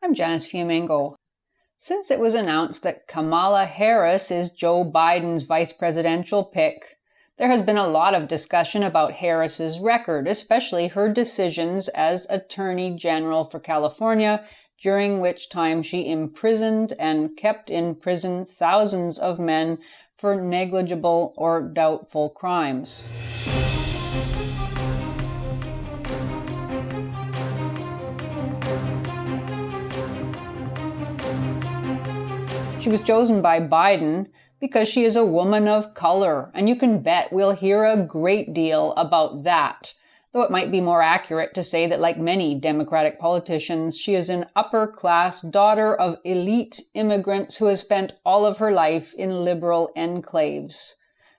I'm Janice Fiamengo. Since it was announced that Kamala Harris is Joe Biden's vice presidential pick, there has been a lot of discussion about Harris's record, especially her decisions as Attorney General for California, during which time she imprisoned and kept in prison thousands of men for negligible or doubtful crimes. She was chosen by Biden because she is a woman of color, and you can bet we'll hear a great deal about that, though it might be more accurate to say that, like many Democratic politicians, she is an upper-class daughter of elite immigrants who has spent all of her life in liberal enclaves.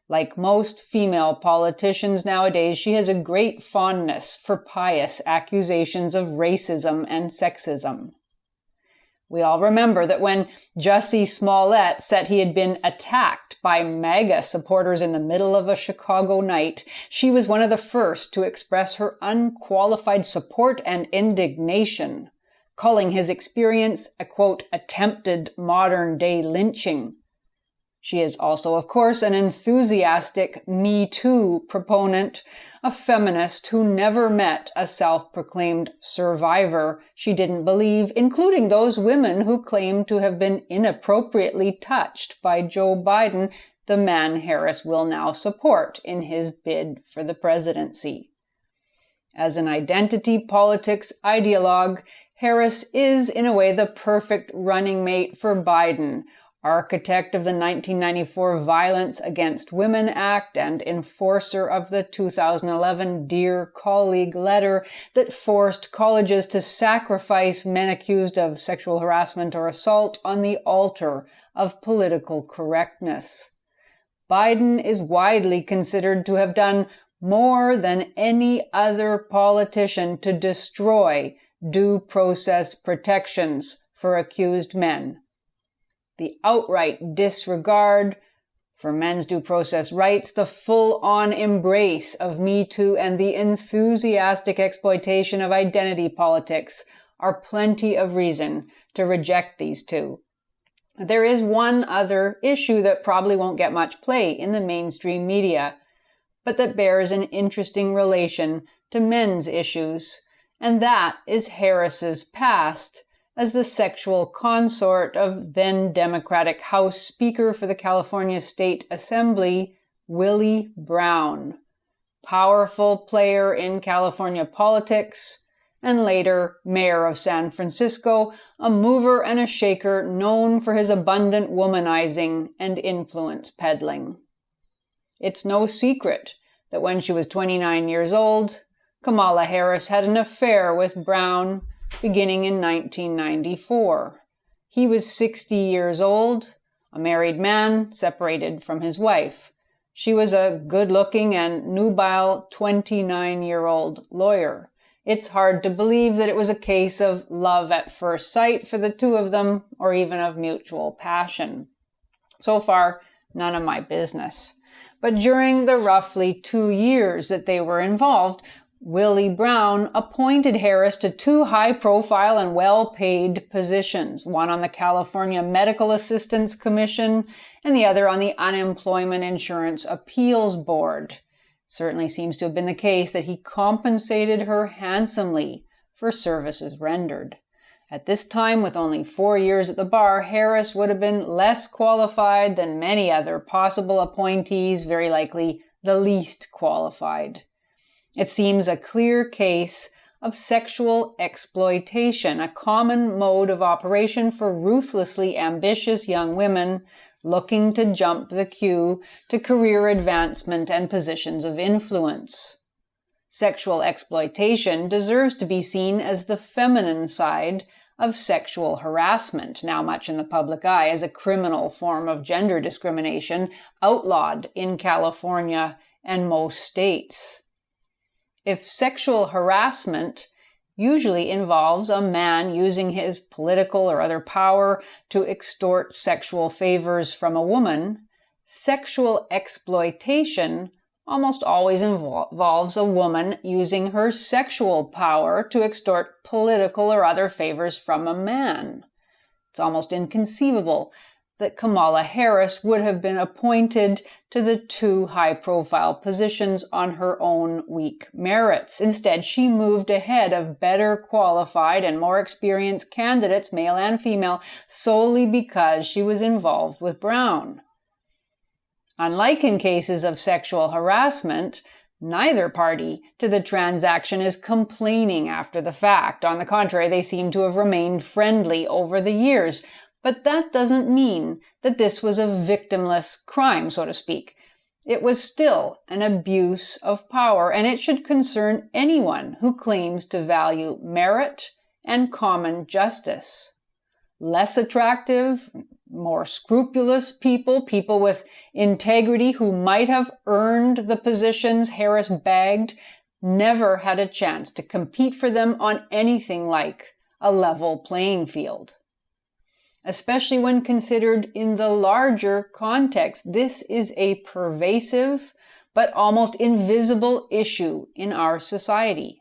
Like most female politicians nowadays, she has a great fondness for pious accusations of racism and sexism. We all remember that when Jussie Smollett said he had been attacked by MAGA supporters in the middle of a Chicago night, she was one of the first to express her unqualified support and indignation, calling his experience a, quote, attempted modern-day lynching. She is also, of course, an enthusiastic Me Too proponent, a feminist who never met a self-proclaimed survivor she didn't believe, including those women who claim to have been inappropriately touched by Joe Biden, the man Harris will now support in his bid for the presidency. As an identity politics ideologue, Harris is, in a way, the perfect running mate for Biden, architect of the 1994 Violence Against Women Act and enforcer of the 2011 Dear Colleague letter that forced colleges to sacrifice men accused of sexual harassment or assault on the altar of political correctness. Biden is widely considered to have done more than any other politician to destroy due process protections for accused men. The outright disregard for men's due process rights, the full-on embrace of Me Too, and the enthusiastic exploitation of identity politics are plenty of reason to reject these two. There is one other issue that probably won't get much play in the mainstream media, but that bears an interesting relation to men's issues, and that is Harris's past as the sexual consort of then Democratic House Speaker for the California State Assembly, Willie Brown, powerful player in California politics, and later mayor of San Francisco, a mover and a shaker known for his abundant womanizing and influence peddling. It's no secret that when she was 29 years old, Kamala Harris had an affair with Brown, beginning in 1994. He was 60 years old, a married man separated from his wife. She was a good-looking and nubile 29-year-old lawyer. It's hard to believe that it was a case of love at first sight for the two of them, or even of mutual passion. So far, none of my business. But during the roughly 2 years that they were involved, Willie Brown appointed Harris to two high-profile and well-paid positions, one on the California Medical Assistance Commission and the other on the Unemployment Insurance Appeals Board. Certainly seems to have been the case that he compensated her handsomely for services rendered. At this time, with only 4 years at the bar, Harris would have been less qualified than many other possible appointees, very likely the least qualified. It seems a clear case of sexual exploitation, a common mode of operation for ruthlessly ambitious young women looking to jump the queue to career advancement and positions of influence. Sexual exploitation deserves to be seen as the feminine side of sexual harassment, now much in the public eye as a criminal form of gender discrimination outlawed in California and most states. If sexual harassment usually involves a man using his political or other power to extort sexual favors from a woman, sexual exploitation almost always involves a woman using her sexual power to extort political or other favors from a man. It's almost inconceivable that Kamala Harris would have been appointed to the two high-profile positions on her own weak merits. Instead, she moved ahead of better qualified and more experienced candidates, male and female, solely because she was involved with Brown. Unlike in cases of sexual harassment, neither party to the transaction is complaining after the fact. On the contrary, they seem to have remained friendly over the years. But that doesn't mean that this was a victimless crime, so to speak. It was still an abuse of power, and it should concern anyone who claims to value merit and common justice. Less attractive, more scrupulous people with integrity who might have earned the positions Harris bagged, never had a chance to compete for them on anything like a level playing field. Especially when considered in the larger context, this is a pervasive but almost invisible issue in our society.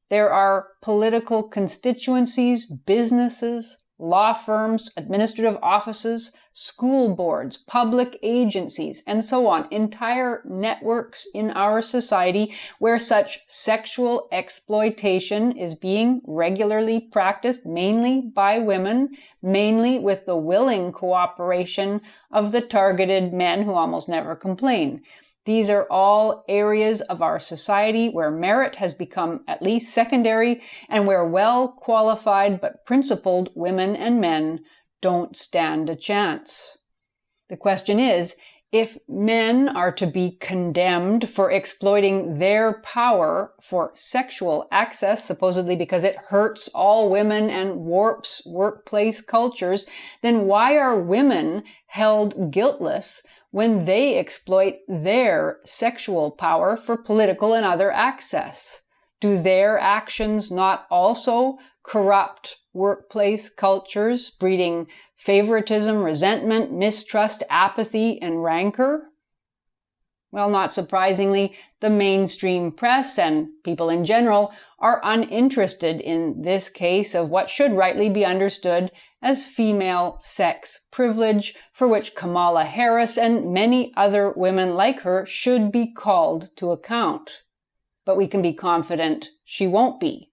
There are political constituencies, businesses, law firms, administrative offices, school boards, public agencies, and so on, entire networks in our society where such sexual exploitation is being regularly practiced, mainly by women, mainly with the willing cooperation of the targeted men who almost never complain. These are all areas of our society where merit has become at least secondary and where well-qualified but principled women and men don't stand a chance. The question is, if men are to be condemned for exploiting their power for sexual access, supposedly because it hurts all women and warps workplace cultures, then why are women held guiltless when they exploit their sexual power for political and other access? Do their actions not also corrupt workplace cultures, breeding favoritism, resentment, mistrust, apathy, and rancor? Well, not surprisingly, the mainstream press and people in general are uninterested in this case of what should rightly be understood as female sex privilege, for which Kamala Harris and many other women like her should be called to account. But we can be confident she won't be.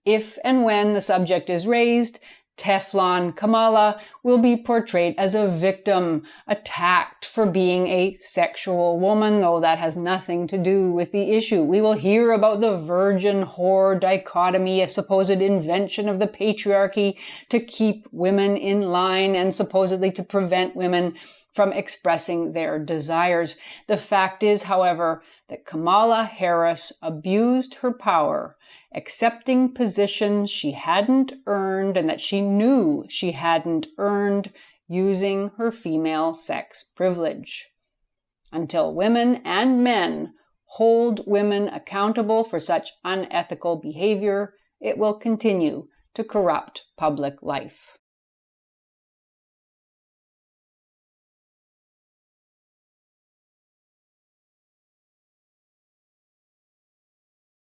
If and when the subject is raised, Teflon Kamala will be portrayed as a victim, attacked for being a sexual woman, though that has nothing to do with the issue. We will hear about the virgin-whore dichotomy, a supposed invention of the patriarchy to keep women in line and supposedly to prevent women from expressing their desires. The fact is, however, that Kamala Harris abused her power, accepting positions she hadn't earned and that she knew she hadn't earned, using her female sex privilege. Until women and men hold women accountable for such unethical behavior, it will continue to corrupt public life.